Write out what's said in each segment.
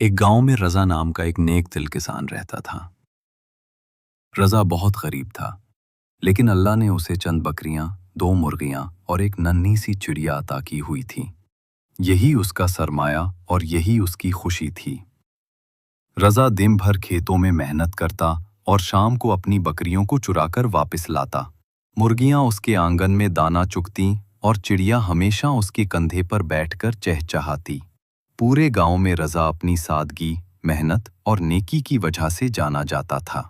ایک گاؤں میں رضا نام کا ایک نیک دل کسان رہتا تھا۔ رضا بہت غریب تھا، لیکن اللہ نے اسے چند بکریاں، 2 مرغیاں اور ایک ننھی سی چڑیا عطا کی ہوئی تھی۔ یہی اس کا سرمایہ اور یہی اس کی خوشی تھی۔ رضا دن بھر کھیتوں میں محنت کرتا اور شام کو اپنی بکریوں کو چرا کر واپس لاتا۔ مرغیاں اس کے آنگن میں دانہ چگتیں اور چڑیا ہمیشہ اس کے کندھے پر بیٹھ کر چہچہاتی۔ پورے گاؤں میں رضا اپنی سادگی، محنت اور نیکی کی وجہ سے جانا جاتا تھا۔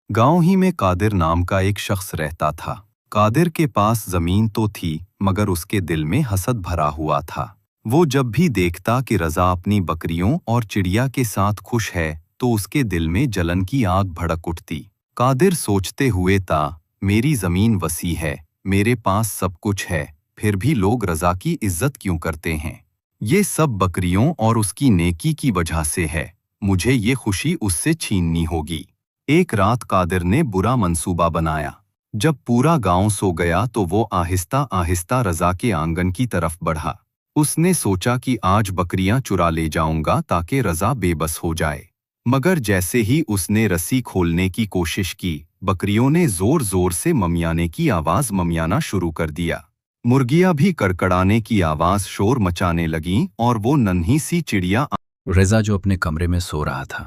گاؤں ہی میں قادر نام کا ایک شخص رہتا تھا۔ قادر کے پاس زمین تو تھی، مگر اس کے دل میں حسد بھرا ہوا تھا۔ وہ جب بھی دیکھتا کہ رضا اپنی بکریوں اور چڑیا کے ساتھ خوش ہے تو اس کے دل میں جلن کی آگ بھڑک اٹھتی۔ قادر سوچتے ہوئے تھا، میری زمین وسیع ہے، میرے پاس سب کچھ ہے، پھر بھی لوگ رضا کی عزت کیوں کرتے ہیں؟ یہ سب بکریوں اور اس کی نیکی کی وجہ سے ہے، مجھے یہ خوشی اس سے چھیننی ہوگی۔ ایک رات قادر نے برا منصوبہ بنایا۔ جب پورا گاؤں سو گیا تو وہ آہستہ آہستہ رضا کے آنگن کی طرف بڑھا۔ اس نے سوچا کہ آج بکریاں چرا لے جاؤں گا تاکہ رضا بے بس ہو جائے۔ مگر جیسے ہی اس نے رسی کھولنے کی کوشش کی، بکریوں نے زور زور سے ممیانے کی آواز ممیانا شروع کر دیا۔ مرغیاں بھی کڑکڑانے کی آواز شور مچانے لگیں اور وہ ننھی سی چڑیا رضا جو اپنے کمرے میں سو رہا تھا،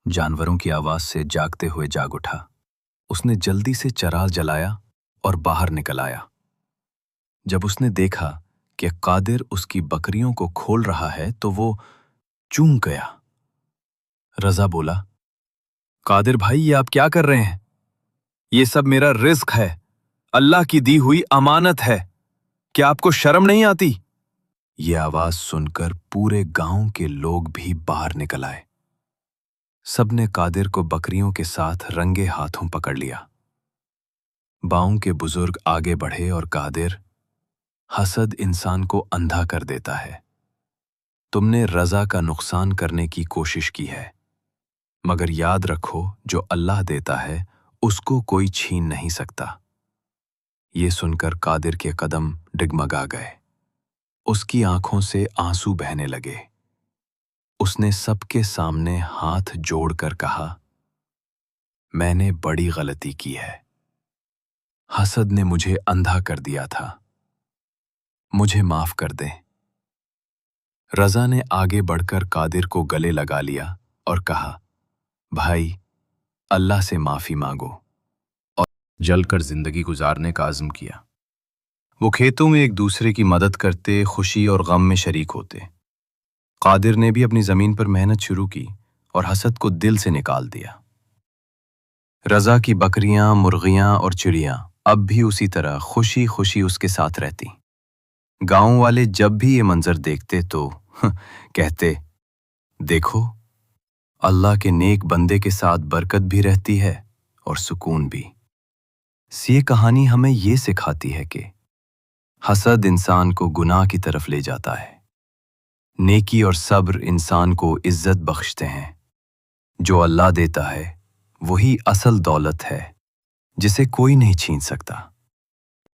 جانوروں کی آواز سے جاگتے ہوئے جاگ اٹھا۔ اس نے جلدی سے چراغ جلایا اور باہر نکل آیا۔ جب اس نے دیکھا کہ قادر اس کی بکریوں کو کھول رہا ہے تو وہ چونک گیا۔ رضا بولا، قادر بھائی، یہ آپ کیا کر رہے ہیں؟ یہ سب میرا رزق ہے، اللہ کی دی ہوئی امانت ہے، کیا آپ کو شرم نہیں آتی؟ یہ آواز سن کر پورے گاؤں کے لوگ بھی باہر نکل آئے۔ سب نے قادر کو بکریوں کے ساتھ رنگے ہاتھوں پکڑ لیا۔ گاؤں کے بزرگ آگے بڑھے اور قادر، حسد انسان کو اندھا کر دیتا ہے۔ تم نے رضا کا نقصان کرنے کی کوشش کی ہے، مگر یاد رکھو جو اللہ دیتا ہے اس کو کوئی چھین نہیں سکتا۔ یہ سن کر قادر کے قدم ڈگمگا گئے۔ اس کی آنکھوں سے آنسو بہنے لگے۔ اس نے سب کے سامنے ہاتھ جوڑ کر کہا، میں نے بڑی غلطی کی ہے، حسد نے مجھے اندھا کر دیا تھا، مجھے معاف کر دیں۔ رضا نے آگے بڑھ کر قادر کو گلے لگا لیا اور کہا، بھائی، اللہ سے معافی مانگو، اور جل کر زندگی گزارنے کا عزم کیا۔ وہ کھیتوں میں ایک دوسرے کی مدد کرتے، خوشی اور غم میں شریک ہوتے۔ قادر نے بھی اپنی زمین پر محنت شروع کی اور حسد کو دل سے نکال دیا۔ رضا کی بکریاں، مرغیاں اور چڑیاں اب بھی اسی طرح خوشی خوشی اس کے ساتھ رہتی۔ گاؤں والے جب بھی یہ منظر دیکھتے تو کہتے، دیکھو، اللہ کے نیک بندے کے ساتھ برکت بھی رہتی ہے اور سکون بھی۔ یہ کہانی ہمیں یہ سکھاتی ہے کہ حسد انسان کو گناہ کی طرف لے جاتا ہے، نیکی اور صبر انسان کو عزت بخشتے ہیں۔ جو اللہ دیتا ہے وہی اصل دولت ہے، جسے کوئی نہیں چھین سکتا۔